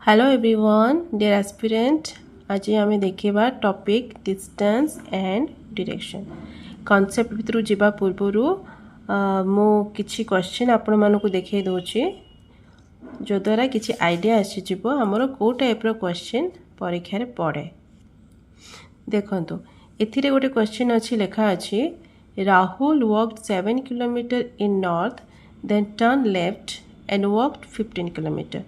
Hello everyone dear aspirant आज आम देखा topic distance and direction concept भितर जावा पूर्वर मु किछि क्वेश्चन आपण मानकु देखै दोछि जो द्वारा किछि आइडिया आसी जिवो हमरो को टाइप रो क्वेश्चन परीक्षा रे पड़े देखंतु एथिरे गोटे क्वेश्चन अछि लेखा अछि Rahul walked 7 kilometre in north then turn left and walked 15 kilometre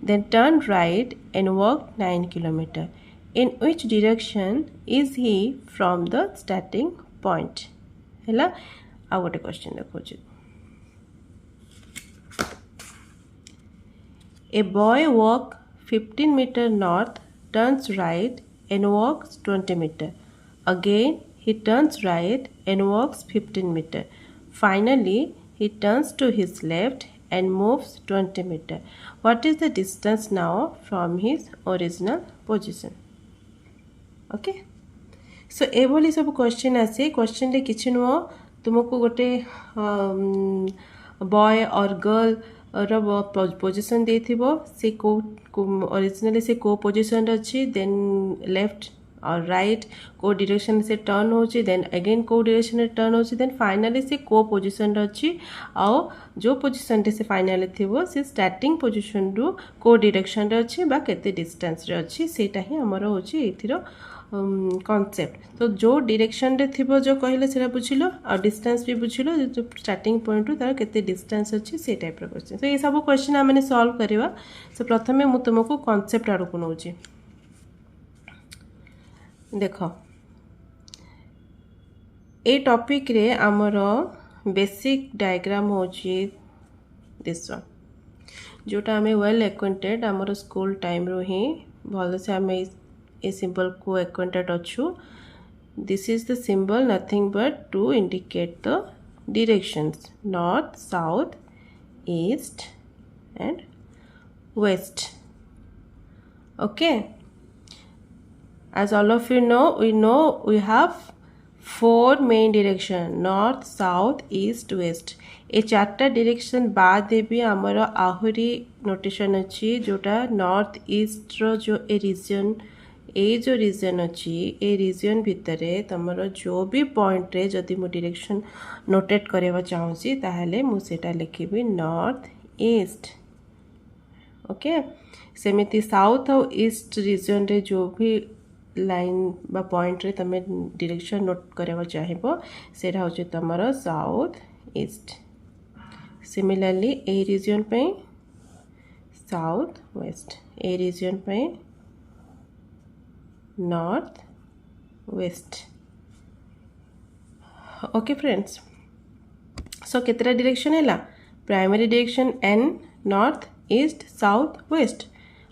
then turned right and walked 9 km. In which direction is he from the starting point? हैला आ गोटे क्वेश्चन देखो A boy walks 15 meter north, turns right and walks 20 meter. Again he turns right and walks 15 meter. Finally he turns to his left and moves 20 meter. What is the distance now from his original position? Okay. So एभली सब question आसे question रे किछि नुह तुमको गोटे boy और girl रो position देथिबो से को ओरिजिनली से को पोजीशन अछि देन लेफ्ट और राइट को डायरेक्शन से टर्न होची देन अगेन को डायरेक्शन रे टर्न होची देन फाइनली से को पोजीशन रे अछि आ जो पोजीशन रे से फाइनली थिबो से स्टार्टिंग पोजीशन रु को डायरेक्शन रे अछि बा केते डिस्टेंस रे अछि सेटा ही हमर होची एथिरो कॉन्सेप्ट तो जो डायरेक्शन रे थिबो जो कहले सेरा बुझिलो और डिस्टेंस भी बुझिलो जो स्टार्टिंग पॉइंट रु तार केते डिस्टेंस अछि से टाइप रो क्वेश्चन तो ये सब क्वेश्चन हमने सॉल्व करबा सो प्रथमे मु तुमको कॉन्सेप्ट आडू को नउची देख ए टॉपिक रे आमर बेसिक डायग्राम होची दिस वन जोटा हमें वेल एक्वेंटेड आमर स्कूल टाइम रो ही भल से हमें ए सिंबल को एक्वेंटेड अच्छु this is the symbol nothing but to indicate the directions north south east and west okay As all of you know we have 4 main direction north south east west A चारटा direction बाद भी आमर आहुरी notation अच्छी जोटा north east रो जो ए reason अच्छी ए reason भितरे तमर जो भी पॉइंट रे जदि मु डायरेक्शन नोटेट करबा चाहूसी ताहले मु सेटा लिखिबी नॉर्थ ईस्ट ओके सेमिति साउथ और ईस्ट रीजन रे जो भी लाइन बा पॉइंट रे तमे डायरेक्शन नोट करबा चाहिबो सेरा होचे तमरो साउथ ईस्ट सिमिलरली ए रीजन पे साउथ वेस्ट ए रीजन पे north west okay friends so केतरा डायरेक्शन हैला primary direction N north east south west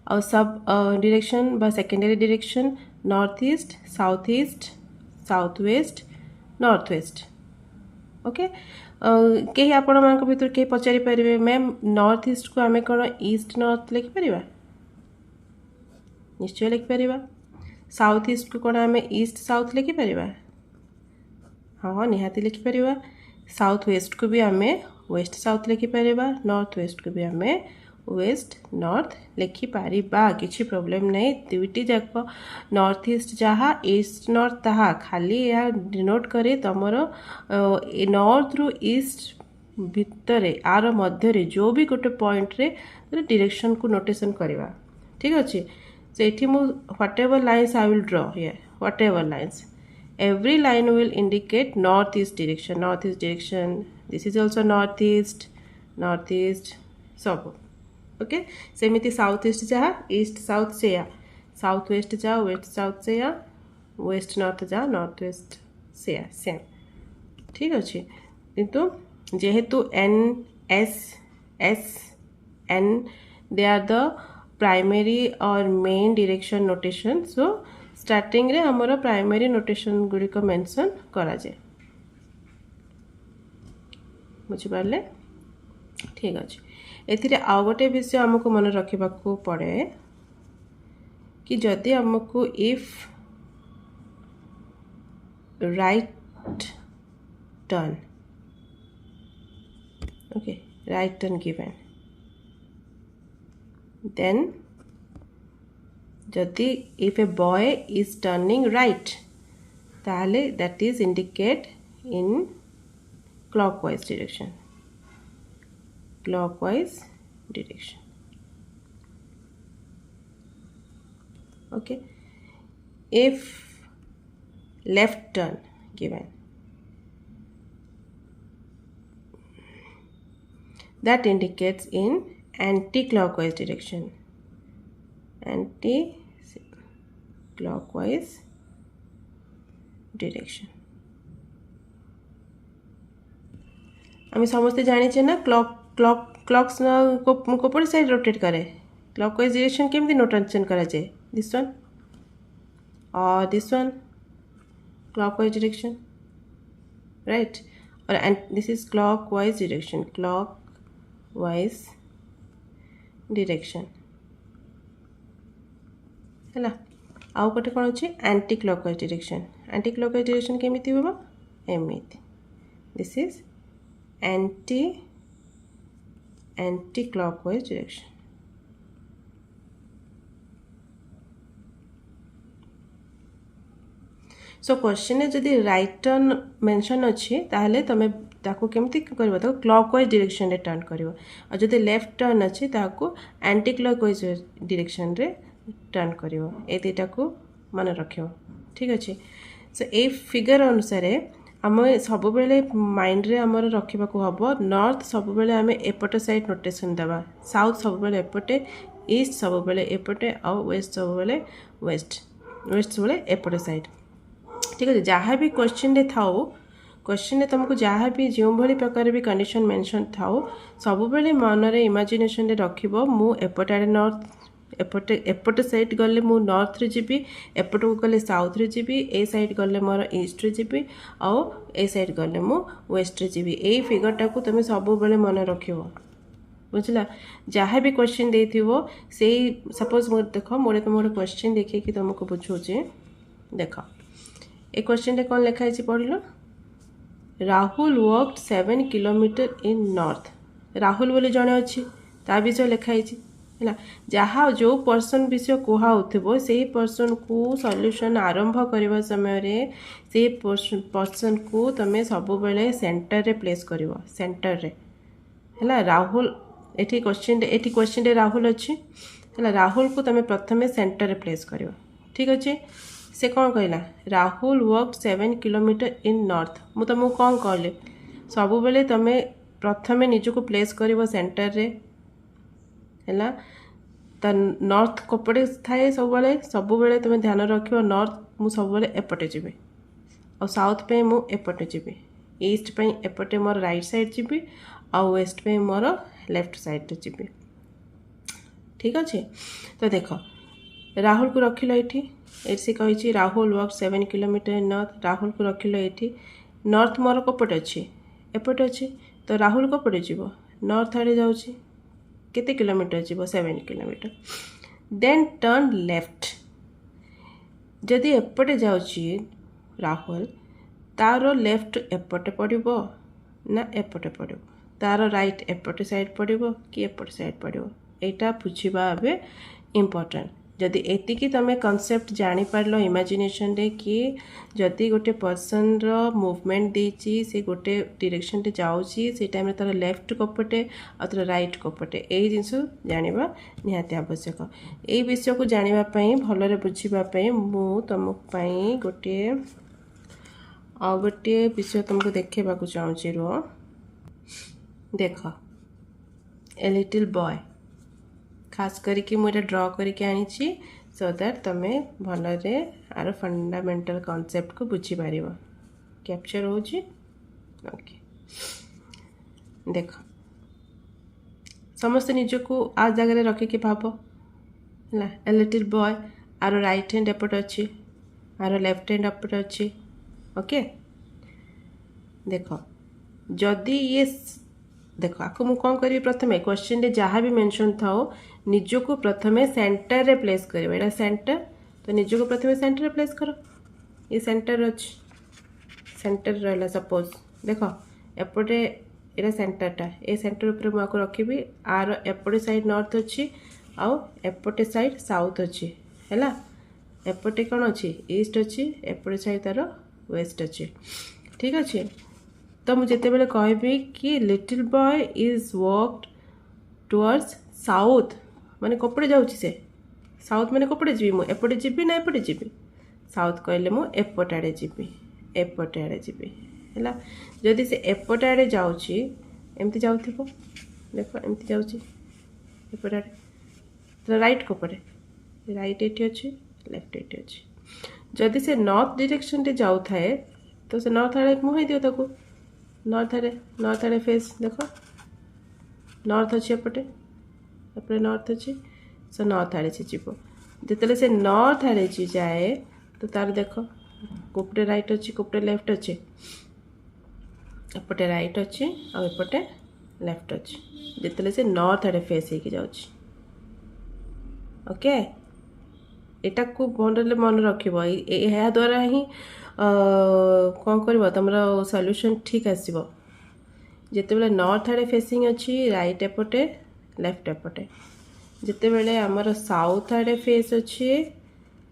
और सब डायरेक्शन बा secondary direction north east south west north west okay कहीं आपण मान भर कहीं पचारि पारे मैम नॉर्थ ईस्ट को आम कौन ईस्ट नॉर्थ लिखिपर निश्चय लिखिपर साउथ ईस्ट को कौन आम ईस्ट साउथ लिखिपर हाँ निहाती लिखिपर साउथ वेस्ट को भी आम वेस्ट साउथ लिखिपर नॉर्थ वेस्ट को भी आम वेस्ट नॉर्थ लिखिपर किसी प्रॉब्लम नहीं दुईटी जाक नॉर्थ ईस्ट जहाँ ईस्ट नॉर्थ ताहा खाली या डिनोट करे तमर नॉर्थ रु ईस्ट भितर आर मध्य जो भी गोटे पॉइंट रे डायरेक्शन को नोटेशन करवा ठीक अच्छे सो ये what ever lines I will draw here what ever lines every line will indicate northeast direction this is also northeast सब ओके सेमिति साउथ ईस्ट जहाँ ईस्ट साउथ से या साउथ वेस्ट जा वेस्ट साउथ से या वेस्ट नॉर्थ जा north west से या सेम ठीक अच्छे किंतु जेहेतु N S N they are the primary और main direction notation so starting रे हमर प्राइमरी नोटेशन गुड़ी को मेंशन करा जाए बुझिपारे ठीक अच्छे एथिरे आउ गोटे विषय आमको मन रखा पड़े कि जदि आमको if right turn okay right turn given then जदि if a boy is turning right ताहले that is indicate in clockwise direction, clockwise direction. Okay, if left turn given, that indicates in anti-clockwise direction, anti-clockwise direction. आम समस्ते जाने ना clocks कोपड़ side rotate करे, clockwise direction केमती notation करा जाए, this one or this one, clockwise direction, right? Or and this is clockwise direction, clockwise direction है. आउ गोटे कौन अच्छे anti clockwise direction. Anti clockwise direction केमिति होबो एमिति. This is anti clockwise direction. So question है जदि राइट टर्न मेंशन अच्छी ताहले तमे ताको केमती करबो तो क्लॉकवाइज डायरेक्शन रे टर्न करिवो. और जदि लेफ्ट टर्न अच्छी ताको एंटी क्लॉकवाइज डायरेक्शन रे टर्न करिवो. ए दुटा को मन रखियो. ठीक अच्छे. सो ए फिगर अनुसार आम सब बेले माइंड रे हमर रखिबा को हबो नॉर्थ सब बेले आमे एपटे साइड नोटेशन देबा, साउथ सब बेले एपटे, ईस्ट सब बेले एपटे, और वेस्ट सब बेले वेस्ट सब बेले एपटे साइड. ठीक है. जहाँ भी क्वेश्चन रे थाओ, क्वेश्चन रे तुमको जहाँ भी जो भली प्रकार भी कंडीशन मेंशन थाओ सब बेले मन रे इमेजिनेशन रे रखिबो मु एपटे नॉर्थ, एपटे साइड गले मु नॉर्थ रे जीबी, एपट को गले साउथ रे जीबी, ए साइड गले मोर ईस्ट रे जीबी, और ए साइड गले मु वेस्ट रे जीबी. ए फिगर टाको तुम सब बेले मन रखिबो. बुझला. जहाँ भी क्वेश्चन देथिबो से सपोज मो देखो मोरे तुम क्वेश्चन देखिए कि तुमको बुझौचे. देखो ए क्वेश्चन रे कौन लिखा है पढ़ लो. Rahul walked 7 kilometre in north. Rahul बोले जड़े अच्छी ता विषय लिखाई है. जहाँ जो पर्सन विषय कहा हो से पर्सन को सॉल्यूशन आरंभ करने समय रे से पर्सन को तुम सब बेले सेंटर रे प्लेस कर सेंटर रे है. राहुल एठी क्वेश्चन रे राहुल अच्छी है. राहुल को तुम प्रथम सेंटर रे प्लेस कर. ठीक अच्छे. से कौन कहला Rahul walked 7 kilometre in north. मु तुमको कौन कहले सब बेले तुम प्रथम निजको प्लेस कर सेंटर रे है. ता नॉर्थ कोपटे थाए सब बेले तुम ध्यान रखियो नॉर्थ मु सब बेले एपटे जीबी, और साउथ पे मु एपटे जीबी, ईस्ट पे एपटे मोर राइट साइड जीबी, और वेस्ट पे मोर लेफ्ट साइड जीबी. ठीक अच्छे. तो देख राहुल को रखिल ये से कही Rahul walk 7 kilometre north. Rahul को रखिल ये नॉर्थ मोर कोपटे अच्छी एपटे अच्छी. तो राहुल कोपटे जीव नॉर्थ आड़े जाऊँगी केते किलोमीटर जीव 7 किलोमीटर. Then turn left. जदि एपटे जाऊँगी राहुल तार लेफ्ट एपटे पड़ो ना एपटे पड़ो, तार राइट एपटे साइड पड़ो कि एपटे साइड पड़ो, यहाँ बुझा ए इम्पोर्टेंट. जदि एतिकी तुम कॉन्सेप्ट जानी पारलो इमेजिनेशन रे कि जदि गोटे पर्सन रो मूवमेंट देची से गोटे डायरेक्शन रे जाउची से टाइम रे तार लेफ्ट कोपटे और तार राइट कोपटे ए जिंस जानिबा निहाती आवश्यक. ए विषय को जानिबा पई भलरे बुझिबा पई मु तुम पई गोटे विषय तुमको देखेबा को चाहूची. रो देख ए लिटिल बॉय खास करके मुझे ड्रॉ करके आनी सो दैट तुम्हें भलरे आर फंडामेंटल कॉन्सेप्ट को बुझी पार. कैप्चर हो ओके. देख समस्त निज को आ जगह रखिक भाव है. ए लिटिल बॉय आर राइट हैंड एपटे अच्छी, आर लेफ्ट हैंड एपटे अच्छी. ओके. देख जदि ये देख आपको मुझे कौन करी प्रथम क्वेश्चन रे जहाँ भी मेंशन थाओ निजको प्रथमे सेंटर रे प्लेस कर. एटा सेंटर तो निजको प्रथमे सेंटर रे प्लेस करो. ये सेंटर अच्छी सेंटर रहा सपोज देख एपटे एटा सेंटरटा ए सेंटर ऊपर मुझे रखी आर एपटे साइड नॉर्थ अच्छी आउ एपटे साइड साउथ अच्छी है एपटे कौन अच्छी ईस्ट अच्छी एपटे साइड तार वेस्ट अच्छी ठीक अच्छे। तो मुझे बेले कहबी कि little boy is walked towards south माने कपड़े जाऊँगी से साउथ माने कपड़े जी एपटे जी ना एपटे जी साउथ कहले मु एपट आड़े जी एपटे आड़े जी है जदि से एपट आड़े जाऊँगी एमती जाऊ देख एमती जाऊँगी एपट आड़े तो राइट कपड़े राइट एटी अच्छी लेफ्ट एटी अच्छी जदि से नॉर्थ डायरेक्शन रे जाऊ थाए तो से नॉर्थ आड़े मुहई दियो ताको नॉर्थ आड़े फेस देख नॉर्थ अच्छी एपटे एपटे नॉर्थ अच्छी सो नॉर्थ आड़े से जीव जिते से नॉर्थ आड़े जी जाए तो तार देख कोपटे राइट अच्छी कोपटे लेफ्ट अच्छी एपटे राइट अच्छी और एपटे लेफ्ट अच्छी जिते से नॉर्थ आड़े फेस होके जाऊँगी ओके एटा को मन रख द्वारा ही कौन कर तुम सॉल्यूशन ठीक आसो जिते बड़े नॉर्थ आड़े फेसिंग अच्छी राइट एपटे लेफ्ट एपटे जिते बड़े आमर साउथ आड़े फेस अच्छी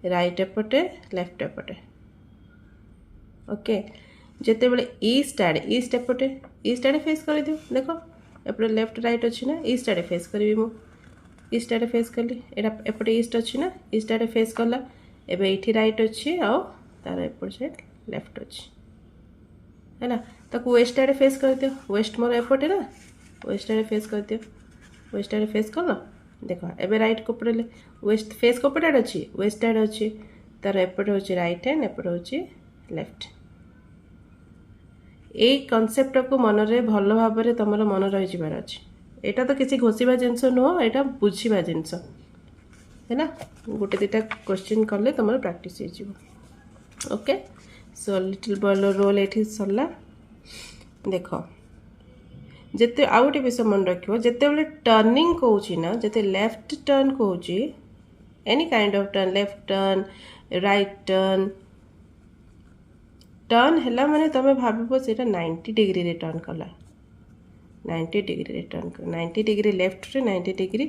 राइट एपटे लेफ्ट एपटे ओके जिते बड़े ईस्ट एपटे ईस्ट आड़े फेस कर दियो देख एपटे लेफ्ट राइट अच्छी ना ईस्ट आड़े फेस करी मु ईस्ट आड़े फेस कली एपटे ईस्ट अच्छी ना ईस्ट आड़े फेस कला एबे एठी राइट अच्छी आ तार एपट साइड लेफ्ट अच्छी है ताको वेस्ट आड़े फेस कर दियो वेस्ट मोर एपटे ना वेस्ट आड़े फेस कर दियो वेस्ट आड़े फेस कल देख एबे राइट कपड़े वेस्ट फेस कपड़े आड़े अच्छी वेस्ट आड़े अच्छी तार एपटे होची राइट हैंड एपटे होची लेफ्ट ए कॉन्सेप्ट को मन रे भल भाव में तुम मन रही जबार अच्छी एटा तो किसी घोषिबा जिनस नुह एटा बुझिबा जिनस है ना गोटे दुटा क्वेश्चन कले तुम प्रैक्टिस हो okay so little boy role ये सरला देख जिते आउ गोटे विषय मन रखियो जिते बेले टर्निंग कहूँ ना जिते लेफ्ट टर्न कहूँ any kind of turn left turn right turn turn है माने तुम भाव से 90 डिग्री रे टर्न कला 90 डिग्री रे टर्न कर 90 डिग्री लेफ्ट रे 90 डिग्री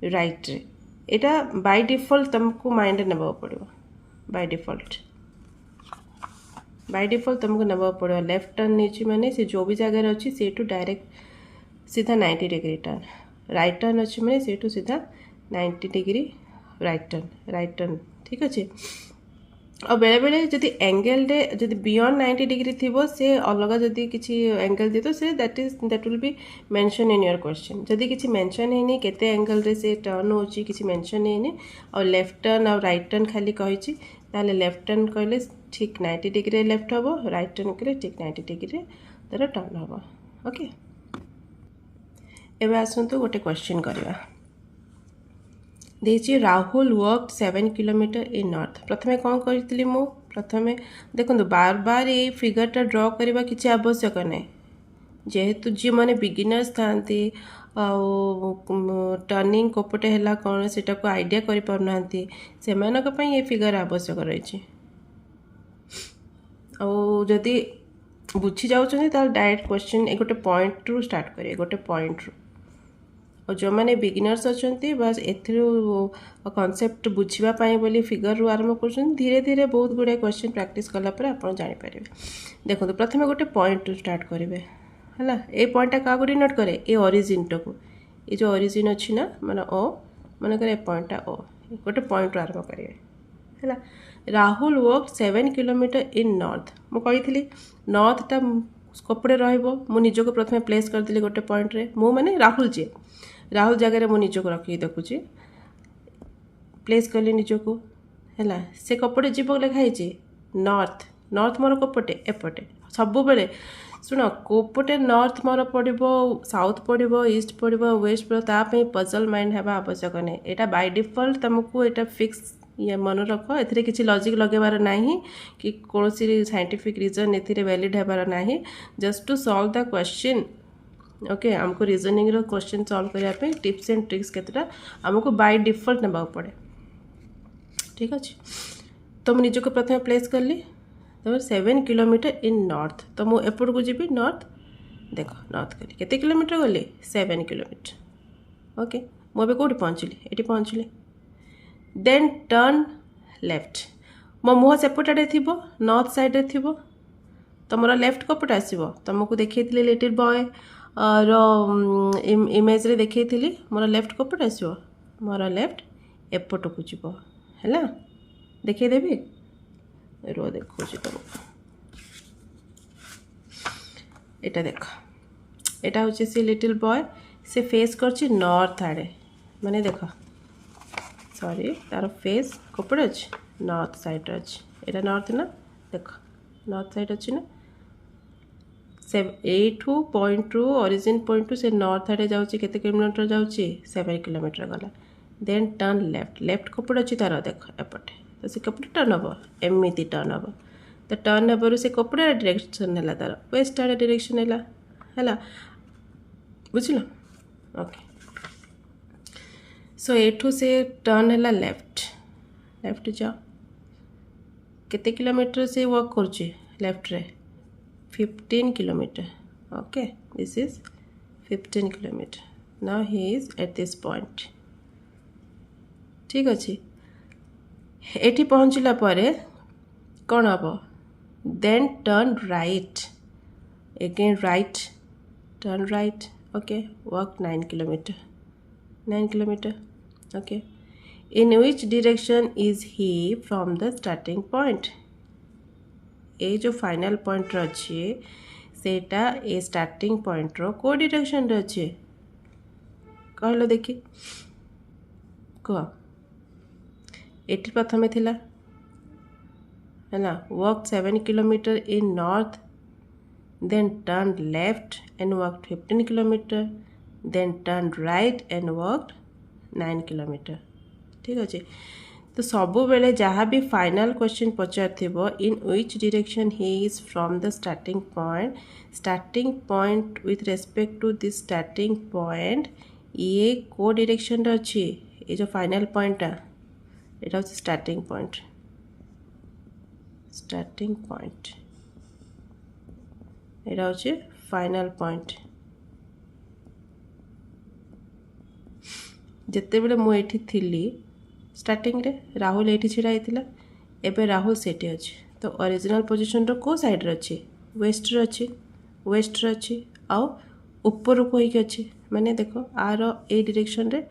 राइट रे एटा बाय डिफॉल्ट तुमको माइंड नबा पड़ो बाय डिफॉल्ट तुमको नबा पड़ो लेफ्ट टर्न नीचे माने से जो भी जगह अच्छी से टू डायरेक्ट सीधा 90 डिग्री टर्न राइट टर्न अच्छी माने से टू सीधा 90 डिग्री राइट टर्न ठीक अच्छे और बेले बेले जदि एंगल रे जदि बियॉन्ड 90 डिग्री थी से अलग जदि किसी एंगल दी तो say that will be mention in your question जदि किसी मेंशन है केते एंगल रे से टर्न होची किसी मेंशन है और लेफ्ट टर्न और राइट टर्न खाली कही ताले लेफ्ट टर्न कहले ठीक 90 डिग्री लेफ्ट हम राइट टर्न कले ठीक 90 डिग्री तार टर्न हम ओके एबे आसंतु गोटे क्वेश्चन करवा देखिए Rahul walk 7 kilometre in north प्रथमे कौन करी मु प्रथमे देखो बार बार ये फिगरटा ड्र करवा किसी आवश्यक नहीं जेहेतु जी मैंने बिगिनर्स था टर्निंग कोपटे है कौन से आइडिया करि पारना से ये फिगर आवश्यक रही आदि बुझी जाऊँ डायरेक्ट क्वेश्चन एक गोटे पॉइंट रू स्टार्ट करेंगे गोटे पॉइंट रू और जो मैंने बिगिनर्स अच्छा बस कॉन्सेप्ट बुझापी बोली फिगर रू आरंभ कर धीरे धीरे बहुत गुड़ाए क्वेश्चन प्रैक्टिस कलापर आप जापर देखो प्रथम गोटे पॉइंट रू स्टार्ट करेंगे है ये पॉइंटा क्या डिनोट करे ये ओरिजिन टाक ये जो ओरिजिन अच्छी ना माने ओ मन कर पॉइंटा ओ गोटे पॉइंट रू आरंभ करेंगे है Rahul walk 7 kilometre in north मुझे नॉर्थटा कपड़े रु प्रथम प्लेस करदेली गोटे पॉइंट रे मु माने राहुल जी राहुल जगह मु निजक रखी देखुची प्लेस कली निजक है से कपड़े जीव लिखाई नॉर्थ नॉर्थ मोर कपटे एपटे सब बेले शुण कोपटे नॉर्थ मोर पड़ो साउथ पड़ो ईस्ट पड़ो वेस्ट पड़ो ताप पजल माइंड है आवश्यक नहीं यहाँ बाय डिफॉल्ट तुमको यहाँ फिक्स ये मन रख ए किसी लॉजिक लगेबार नहीं कि कौन साइंटिफिक रीजन ए वैलिड होबार नहीं just to solve the question okay आमको रीजनिंग रो क्वेश्चन सॉल्व करने टिप्स एंड ट्रिक्स केतटा आमको बाय डिफॉल्ट नेबा पड़े ठीक अच्छे तो मुझे निजक प्रथम प्लेस कली तो 7 किलोमीटर इन नॉर्थ तो मुझे एपट को जी नॉर्थ देख नॉर्थ कली केते किलोमीटर गली 7 किलोमीटर ओके मुझे कौटी पहुँचली ये पहुँचली देन टर्न लेफ्ट मो मुह सेपटे थी नॉर्थ साइड थी तुमर लेफ्ट कपटे आसो तुमको देखी लिटिल बॉय इमेज रे देखी मोर लेफ्ट कपटे आसो मोर लेफ्ट एपट को जीव है देखदेवी रो देखो तुमको एटा देख एटा हूँ सी लिटिल बॉय से फेस कर नॉर्थ आड़े माने देख सॉरी तार फेस कपड़े अच्छे नॉर्थ साइड अच्छे एटा नॉर्थ ना देख नॉर्थ साइड अच्छी ना से एठू पॉइंट रु ओरिजिन पॉइंट टू से नॉर्थ आड़े जाऊँगी केते किलोमीटर जाऊँगी 7 किलोमीटर गला देन टर्न लेफ्ट लेफ्ट कपड़े अच्छी तार देख एपटे तो से कपड़े टर्न हम एमती टर्न हम तो टर्न हेबार से कपड़े डायरेक्शन है तार वेस्ट आड़े डायरेक्शन है बुझल ओके सो एठू से टर्न है लेफ्ट लेफ्ट जाओ केते किलोमीटर से वर्क कर लेफ्ट रे 15 kilometre okay this is 15 kilometre now he is at this point ठीक अच्छे एठी पहुँचला परे कौन हम then turn right again right turn right okay work 9 kilometre okay in which direction is he from the starting point ए जो final point अच्छे सेटा ए स्टार्टिंग पॉइंट रो को डायरेक्शन रे अच्छे कहलो देखी कह एटी प्रथमे थिला है ना work 7 kilometre in north then turn left and work 15 kilometre then turn right and work 9 kilometre ठीक अच्छे तो सबु बेले जहाँ भी फाइनल क्वेश्चन पचार थो in which direction he is from the starting point with respect to this starting point ये को डायरेक्शन अच्छी ये जो फाइनल पॉइंट एटा हूँ स्टार्टिंग पॉइंट एटा हूँ फाइनल पॉइंट जिते बड़े मुझे थी स्टार्टिंग रे राहुल ये छिड़ा होता एवं राहुल सेठी अच्छे तो ओरिजिनल पोजिशन रो को साइड रे अच्छे वेस्ट रे अच्छे आउ ऊपर को होइक अच्छे माने देखो आर ए डायरेक्शन रे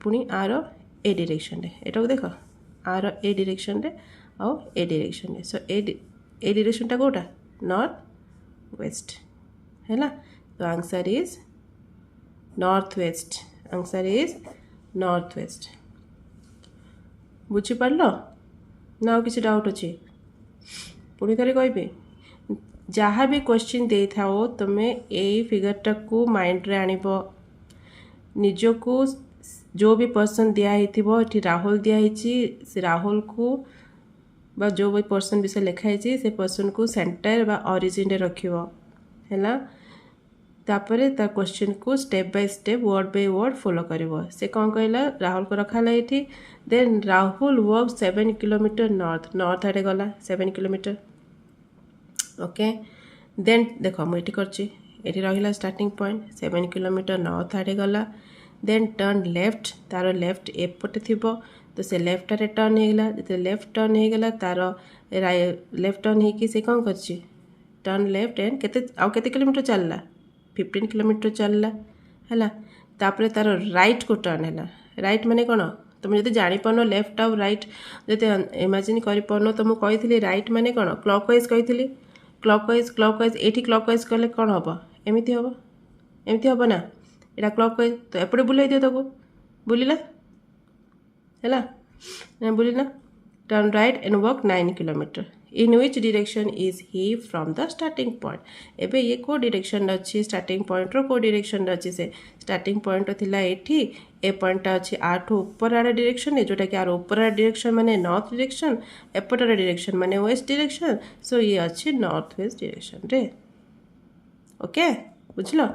पुणी आर ए डायरेक्शन रे एटा देख आर ए डायरेक्शन रे आउ ए डायरेक्शन रे सो ए डायरेक्शन टा कोटा नॉर्थ वेस्ट है तो answer is north west answer is north west बुझीपार ना किसी डाउट अच्छे पुणी थे कह जहाँ भी क्वेश्चन दे थाओ तुमे यही फिगरटा को माइंड रे आनिब निजको जो भी पर्सन दिखाई राहुल दिखाई से राहुल को बा जो भी पर्सन विषय लिखाई से पर्सन को सेंटर बा ओरिजिन रे रखिबो हैला तापरे ता क्वेश्चन को step by step word by word follow करिवो से कौन कहला राहुल को रखा लाइठी then Rahul walk 7 kilometre north आड़े गला 7 किलोमीटर ओके देन देखो मुझे करची एटी रहिला स्टार्टिंग पॉइंट 7 किलोमीटर नॉर्थ आड़े गला देन टर्न लेफ्ट तार लेफ्ट एपटे थिबो तो से लेफ्ट आड़े टर्न हेगला जते लेफ्ट टर्न हेगला तार लेफ्ट टर्न हेकी से कौन करची टर्न लेफ्ट एंड केते किलोमीटर चलला 15 किलोमीटर चलला है तापर तार राइट को टर्न है राइट माने कौन तुम जो जापर लेफ्ट आउ राइट जो इमेजिन कर तो मुझे कही राइट माने कौन क्लॉकवाइज कही क्लॉकवाइज ये क्लॉकवाइज कले कौन हम एमती हम ना यहाँ क्लॉकवाइज तो एपटे बुलाई दियो तक बुलिला है बुलिला turn right and work 9 kilometre in which direction is he from the starting point एबे ये को डायरेक्शन अच्छी स्टार्टिंग पॉइंट रो को डायरेक्शन अच्छी से स्टार्टिंग पॉइंट थिला एठी ए पॉइंट अच्छी आठ ऊपर आड़े डायरेक्शन है जोटा कि आर ऊपर आड़े डायरेक्शन माने नॉर्थ डायरेक्शन एपट आड़े डायरेक्शन माने वेस्ट डायरेक्शन सो ये अच्छी नॉर्थ वेस्ट डायरेक्शन रे ओके बुझलो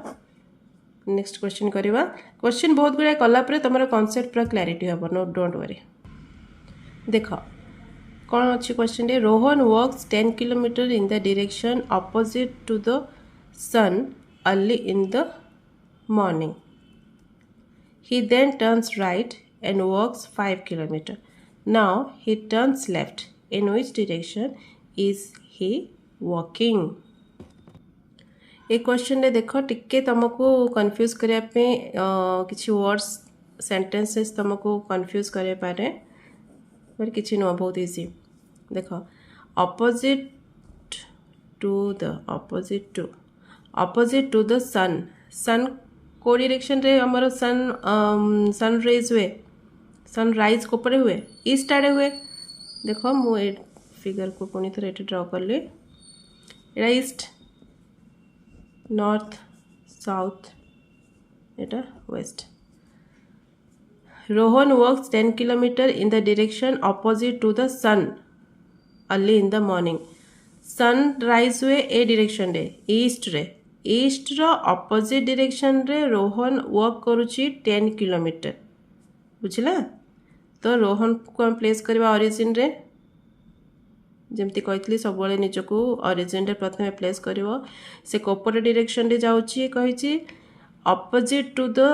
नेक्स्ट क्वेश्चन करवा क्वेश्चन बहुत गुड़ा कला तुम कॉन्सेप्ट पूरा क्लैरिटी हम नो डोंट वरी देख कौन अच्छी क्वेश्चन रे Rohan works 10 kilometre in the direction opposite to the sun early in the morning he then turns right and walks 5 kilometers. Now he turns left. In which direction is he walking? ये question रे देख टिके तुमको confuse करने किसी words sentences तुमको confuse करे पारे पर किसी नुह बहुत इजी देख ऑपोजिट टू द सन को डायरेक्शन रे हमर सनराइज हुए सनराइज कोपरे हुए ईस्ट आड़े हुए देख मुझे फिगर को पुणी थे ये ड्र कली एटा ईस्ट नॉर्थ साउथ एटा west Rohan works 10 kilometre in the direction opposite to the sun early in the morning sunrise हुए ए डायरेक्शन रे ईस्ट रो ऑपोजिट डायरेक्शन रे रोहन वर्क करुची 10 किलोमीटर बुझला तो रोहन को हम प्लेस करवा ओरिजिन रे जमती कही सब निजक ओरिजिन रे प्रथम प्लेस कर से कोपर डायरेक्शन रे जाउची कही opposite to the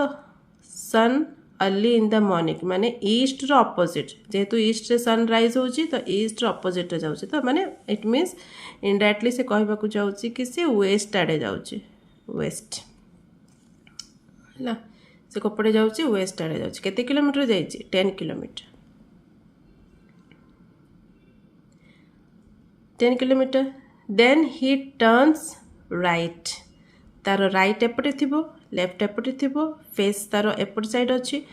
sun early in the morning माने ईस्ट रो ऑपोजिट जेहेतु ईस्ट रे सनराइज होची तो ईस्ट रो ऑपोजिट रे जाउची तो माने इट मीन्स इनडायरेक्टली से कहबा को जाउची कि से वेस्ट आड़े जाउची वेस्ट हला से कोपड़े जाउची वेस्ट आड़े जाउची केते किलोमीटर जाइची 10 kilometre 10 kilometre then he turns right तार राइट एपटे थिबो लेफ्ट एपटे थिबो फेस तार एपट साइड अच्छी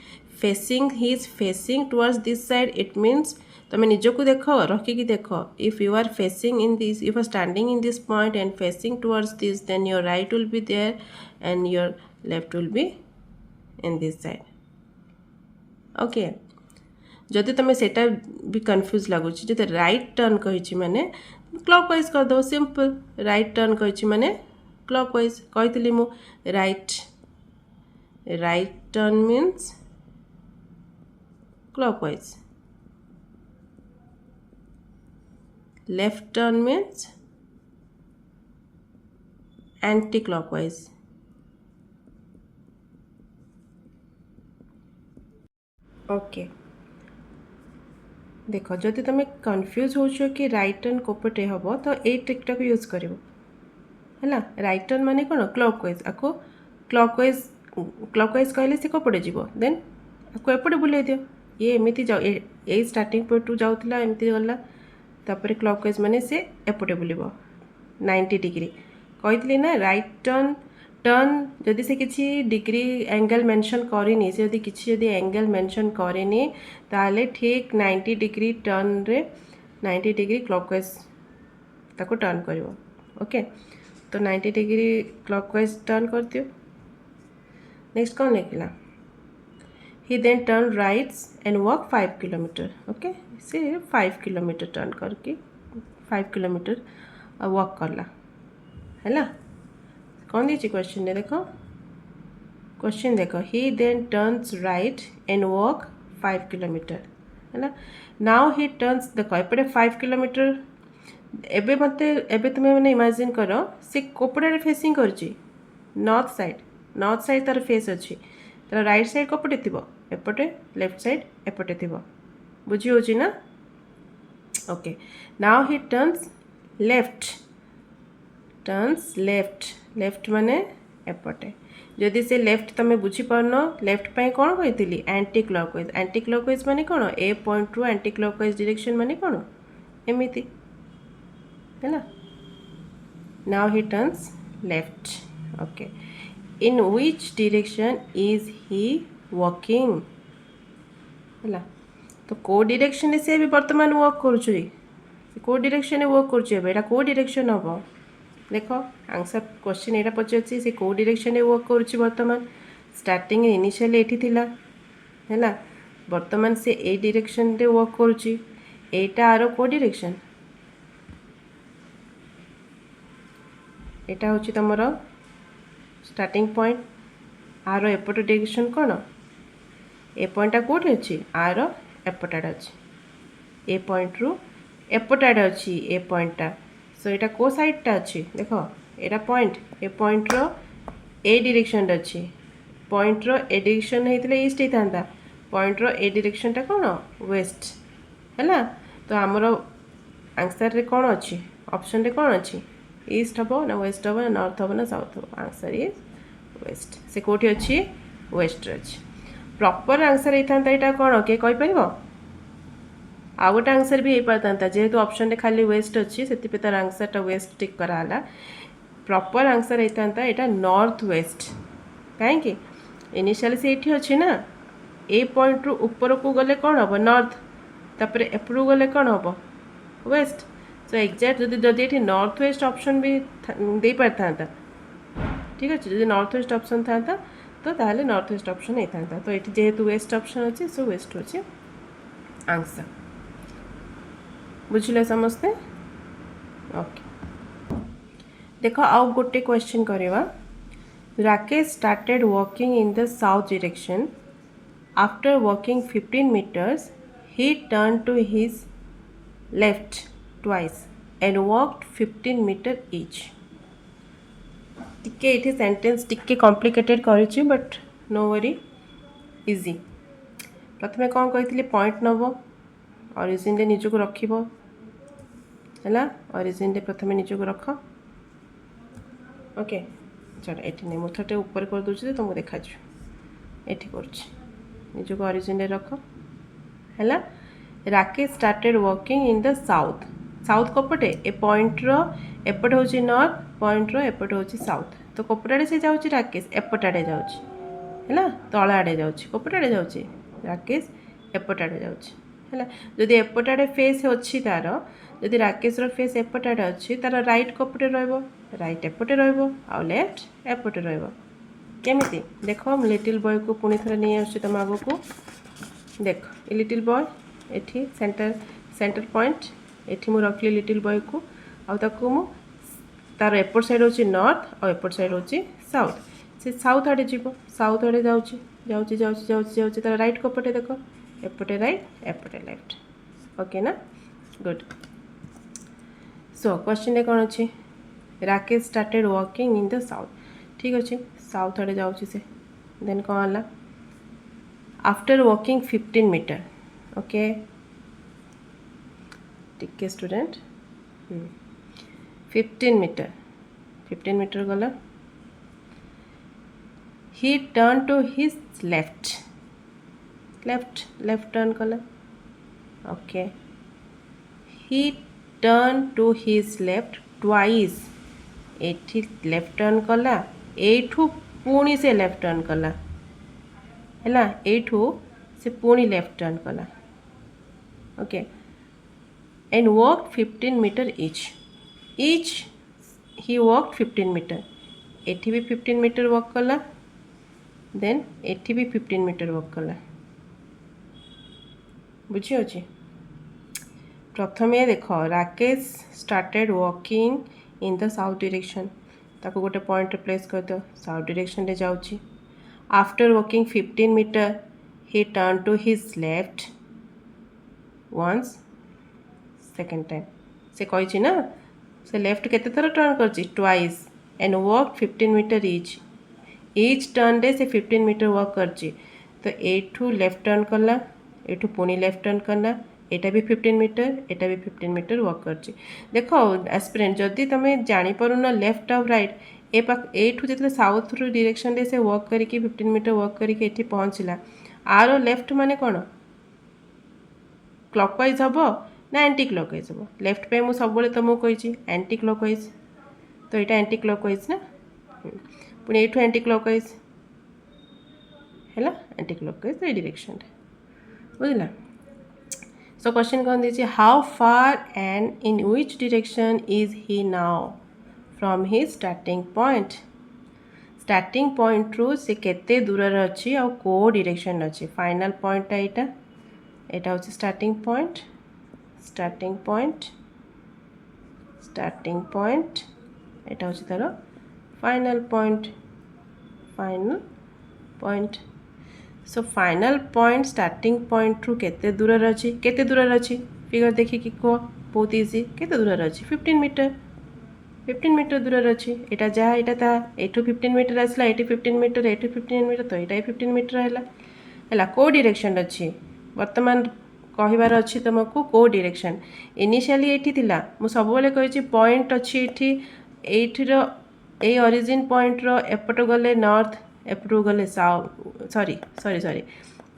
facing he is facing towards this side it means तुम निजक देख रखिकी देख if you are facing in this if are standing in this point and facing towards this then your right will be there and your left will be in this side okay जदि तुम सेटा भी confuse लगुच जब right turn कही माने clockwise कर दो सिंपल राइट टर्न कही माने क्लॉकवाइज कही मु right turn means clockwise left turn means anti clockwise okay देख जदि तुम कन्फ्यूज हो कि राइट टर्न कोपटे हम तो ये ट्रिकटा को यूज कर राइट टर्न माने कौन क्लॉकवाइज आपको क्लॉकवाइज कहले से कोपटे जीव देन आपको एपटे बुले दियो ये एमती जाओ ये स्टार्टिंग पॉइंट टू जाऊला एमती गला तापर क्लॉकवाइज माने से एपटे बुलिबो 90 डिग्री कही ना राइट टर्न जदि से किसी डिग्री एंगल मेंशन करनी से किसी एंगल मेंशन करनी ताले ठीक 90 डिग्री टर्न रे 90 डिग्री क्लॉकवाइज ताको टर्न करिवो ओके तो 90 डिग्री क्लॉकवाइज टर्न कर दियो नेक्स्ट कौन लिखला he then turn rights and walk 5 kilometre okay से 5 किलोमीटर टर्न करके 5 किलोमीटर वॉक करला है कौन दीजिए क्वेश्चन ने देखो क्वेश्चन देखो he then turns right and walk 5 kilometre है ना नाउ ही टर्न्स देखो एपटे 5 किलोमीटर एबे मते एबे तुम्हें मैंने इमेजिन करो से कोपड़े फेसिंग करची नॉर्थ साइड तार फेस अच्छी तार राइट साइड कोपटे थिबो एपटे लेफ्ट साइड एपटे थिबो बुझी होची ना okay now he turns left माने एपटे जदि से लेफ्ट तुम बुझीपारन लेफ्ट पाई कौन कही एंटी क्लॉकवाइज माने कौन ए पॉइंट रु एंटी क्लॉकवाइज डायरेक्शन माने कौन एमिति है ना now he turns left okay in which direction is he walking है तो को डायरेक्शन से भी वर्तमान वॉक करो डायरेक्शन वॉक कर को डायरेक्शन हम देख आंसर क्वेश्चन यहाँ पचार से कौ डायरेक्शन वर्क करुच्ची बर्तमान स्टार्टिंग इनिशियली ये थिला है ना बर्तमान से ए डायरेक्शन रे वर्क करुच्ची एटा आर को डायरेक्शन एटा होची तमरो स्टार्टिंग पॉइंट आर एपट डायरेक्शन कौन ए पॉइंटा कौटे अच्छी आर एपटाड़ अच्छी ए पॉइंट रु एपटाड़ अच्छी ए पॉइंटा सो यहाँ को साइडटा अच्छी देख यहाँ पॉइंट ए पॉइंट रो ए डायरेक्शन अच्छी पॉइंट रो ए डायरेक्शन होता ईस्ट होता पॉइंट रो ए डायरेक्शनटा कौन वेस्ट है। तो आमर आंसर रे कौन अच्छी ऑप्शन रे कौन अच्छी ईस्ट हम ना वेस्ट हम ना नॉर्थ हम ना साउथ हम आंसर इज वेस्ट से कौटी अच्छी वेस्ट अच्छी प्रॉपर आंसर होता यहाँ कौन किए कहीपर आउ गोटे आंसर भी हो पाता जेहेतु ऑप्शन रे खाली वेस्ट अच्छी से तार आंसरटा वेस्ट टिक कराला प्रॉपर आंसर होता यहाँ नॉर्थ वेस्ट कहीं इनिशियल से ये अच्छी ना ए पॉइंट रु ऊपर को गले कौन हम नॉर्थ तापर एपटू गले कौन हम वेस्ट सो एक्जाक्ट जदि ये नॉर्थ वेस्ट ऑप्शन भी दे पार था ठीक अच्छे जो नॉर्थ वेस्ट ऑप्शन था तो ताहले नॉर्थ वेस्ट ऑप्शन होता तो ये जेहेतु वेस्ट ऑप्शन अच्छे सो वेस्ट अच्छे आंसर बुझिले समस्ते ओके देखो आउ गोटे क्वेश्चन करवा Rakesh started walking in the south direction after walking 15 meters he turned to his left twice and walked 15 meter each टिके ये सेंटेंस टिके कॉम्प्लिकेटेड करी बट नो वरी इजी प्रथमे कौन कही पॉइंट नब ऑरिजिन रे निजको रखिबो है ऑरिजिन रे प्रथमे निजको रख ओके चलो ये नहीं मुझे थोड़े ऊपर कर दूसरी तुमको देखा ये कर ऑरिजिन रे रख है Rakesh started walking in the south south कपटे ए पॉइंट रो एपट हूँ नॉर्थ पॉइंट रो एपट हूँ साउथ तो कपट आड़े से जाऊँगी राकेश एपट आड़े जाऊँगी है तल आड़े जाऊँगी कपट आड़े जाऊँगी राकेश एपट आड़े जाऊँगी है जदि एपट आड़े फेस अच्छी तार जदि राकेश फेस एपट आड़े अच्छी तार राइट कपटे राइट एपटे आउ लेफ्ट एपटे केमिति देख लिटिल बॉय को पुणी थे नहीं आस तुम आग को देख ये लिटिल बॉय ये सेंटर पॉइंट ये मुझे रखली लिटिल बॉय को आउ तार एपट साइड हूँ नॉर्थ और एपट साइड हूँ साउथ से साउथ आड़े जीव साउथ आड़े जाऊँगी तार राइट कपटे देख एपटे राइट एपटे लेफ्ट ओके ना गुड सो क्वेश्चन रे कौन अच्छी Rakesh started walking in the south ठीक अच्छे साउथ आड़े जाऊँगी से देन कौन है आफ्टर वॉकिंग 15 meter ओके टिके स्टूडेंट 15 meter गला he turned to his left turn कला okay he turned to his left twice एठी लेफ्ट टर्न कला एठू पुणी से लेफ्ट टर्न कला है एठू से पुणी लेफ्ट टर्न कला okay and walk 15 meter each he walk 15 meter एठी भी 15 meter वॉक कला देन एठी भी 15 meter वॉक कला बुझी अच्छे प्रथमे देख Rakesh started walking in the south direction ताको गोटे पॉइंट प्लेस कर दो साउथ डायरेक्शन रे जाउची after walking 15 meter he turned to his left once second time से कही ना से लेफ्ट केते थर टर्न करची twice and walk 15 meter each turn रे से 15 meter वॉक करची तो एठू लेफ्ट टर्न कला एठू पुणी लेफ्ट टर्न कला एटा भी 15 meter एटा भी 15 meter वॉक करची देख एस्पिरेंट जदि तुम जापर ना लेफ्ट आउ राइट ए पाख एठू जो साउथ रू डायरेक्शन रे से वॉक करके 15 meter वॉक करके एठी पहुँचला आर लेफ्ट माने कौन क्लॉकवाइज हम ना एंटी क्लॉकवाइज हम लेफ्ट पे मुझे सब तुमको कही एंटी क्लॉकवाइज तो यहाँ एंटी क्लॉकवाइज ना पुणी एठू एंटी क्लॉकवाइज है एंटी क्लॉकवाइज ये डायरेक्शन बुझला सो क्वेश्चन कौन दीजिए how far and in which direction is he now from his starting point रू से केते दूर अच्छी आ को डायरेक्शन अच्छी फाइनल पॉइंट यहाँ यहाँ हूँ स्टार्टिंग पॉइंट यहाँ हूँ तार final point so final point starting point रू केते दूर अच्छी फिगर देखिए कह बहुत इजी केते दूर अच्छी 15 meter दूर अच्छी यहाँ जहाँ यहाँ था एठू 15 meter आसला ये 15 meter एठू 15 meter तो यहाँ 15 meter है है को डायरेक्शन अच्छी वर्तमान कहबार अच्छी तुमको को डायरेक्शन इनिशियली ये थिला मु सब कही पॉइंट अच्छी एठीर ए ओरिजिन पॉइंट रो एपट गले नॉर्थ एपटू गले साउथ सॉरी सॉरी सॉरी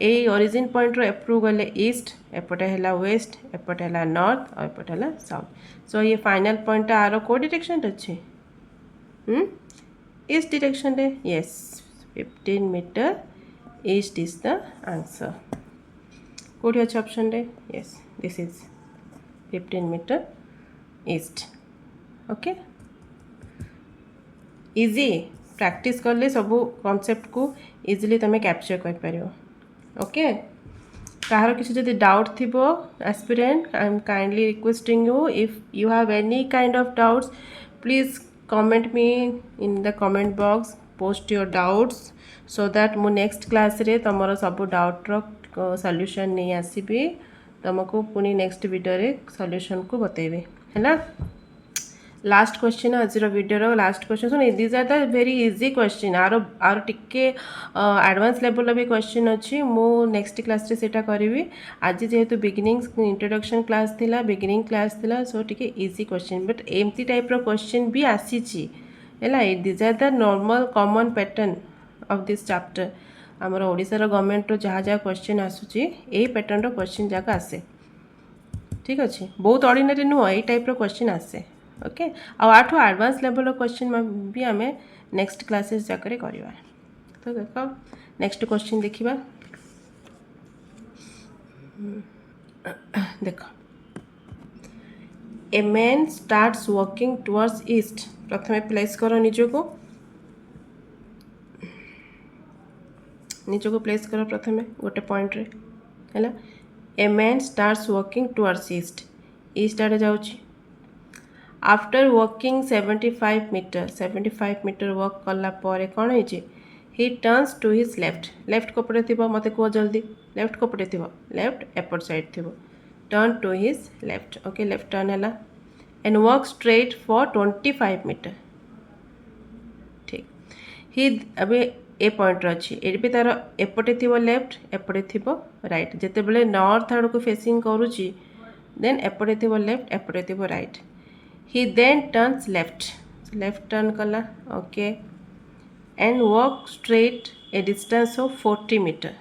ए ओरिजिन पॉइंट रो एपटू गले ईस्ट एपटे है वेस्ट एपटे है नॉर्थ और एपटे है साउथ सो ये फाइनल पॉइंट आरो को डायरेक्शन अच्छे ईस्ट डायरेक्शन रे yes 15 metre east is the answer कोडी अच्छे ऑप्शन रे yes this is 15 metre east okay easy practice करले सब कॉन्सेप्ट को इजीली तुम कैप्चर कर पारियो ओके कहार किसी जदि डाउट थिबो aspirant I am kindly requesting you if you have any kind of doubts please comment me in the comment box post your doubts so that मु next class रे तमरो सब doubt रो solution नहीं आसीबी तुमको पुनी नेक्स्ट वीडियो रे solution को बतेबे हैला लास्ट क्वेश्चन आज वीडियो लास्ट क्वेश्चन सुन this are the very easy question आर टिके एडवांस लेवल भी क्वेश्चन अच्छी मु नेक्स्ट क्लास रे सेटा करी आज जेहेतु बिगिनिंग इंट्रोडक्शन क्लास थिला बिगिनिंग क्लास थिला सो टिके इजी क्वेश्चन बट एमती टाइप रो क्वेश्चन भी आसीची हैला this are the normal common pattern of this chapter आमर ओडिसा गवर्नमेंट रो जहाँ जहाँ क्वेश्चन आसूची यही पैटर्न रो क्वेश्चन जाक आसे ठीक अच्छे बहुत ऑर्डिनरी नुह यही टाइप रो क्वेश्चन आसे okay Athu advance level question भी आम नेक्स्ट क्लासेस जाकर करवा तो देख नेक्स्ट क्वेश्चन देखा देख a man starts walking towards east प्रथमे प्लेस कर निजको प्लेस कर प्रथमे गोटे पॉइंट रे है a man starts walking towards east east आड़े जाऊँगी आफ्टर वॉकिंग 75 मीटर वॉक कला परे कौन है he turns to his left कोपटे थी मत कह जल्दी लेफ्ट कोपटे थी लेफ्ट एपट साइड थी turn to his left okay left turn है and walk straight for 25 metre ठीक ही अबे ए पॉइंट अच्छी ये भी तार एपटे थी लेफ्ट एपटे थी राइट जिते बड़े नॉर्थ आड़ को फेसिंग करुच्ची देन एपटे थी लेफ्ट एपटे थी right he then turns left turn kala okay and walk straight a distance of 40 meter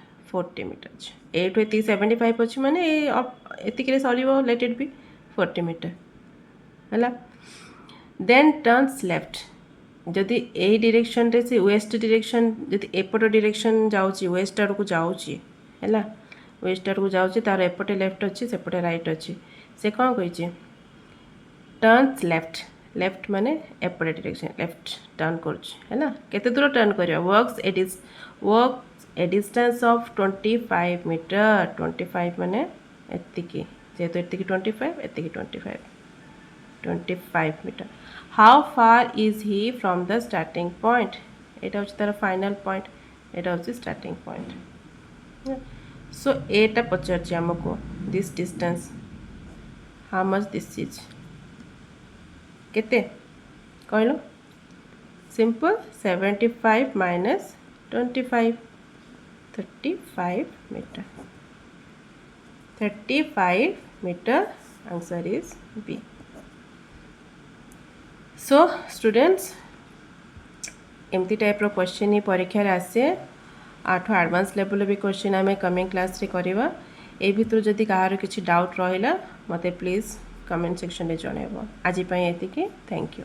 ए टू 75 अच्छी माने एतिक सरीब लेट इट बी 40 मीटर है देन टर्न्स लेफ्ट जदि ए डायरेक्शन रे से वेस्ट डायरेक्शन जदि एपट डायरेक्शन जाउची वेस्ट आड़ को जाउची है वेस्ट आड़ को जाउची तार एपटे लेफ्ट अच्छी सेपटे राइट अच्छी से कौन कही टर्न्स लेफ्ट माने एपटे डायरेक्शन लेफ्ट टर्न कर केते दूर टर्न कर works a distance of 25 metre 25 माने एतिकी जेहेतु एतिकी 25 एतिकी 25 metre how far is he from the starting point एटा होची तार फाइनल पॉइंट एटा होची स्टार्टिंग पॉइंट सो एटा पचारछि हमको this distance how much this is केते कहलो simple 75 minus 25 35 metre 35 metre answer is B so students एमती टाइप रो क्वेश्चन ही परीक्षा रे आसे आठो एडवांस लेवल भी क्वेश्चन आम कमिंग क्लास रे करवा ए भितर जदि कहार किसी डाउट रहा मते प्लीज कमेंट सेक्शन रे जणेबो आज पई एतिके थैंक यू।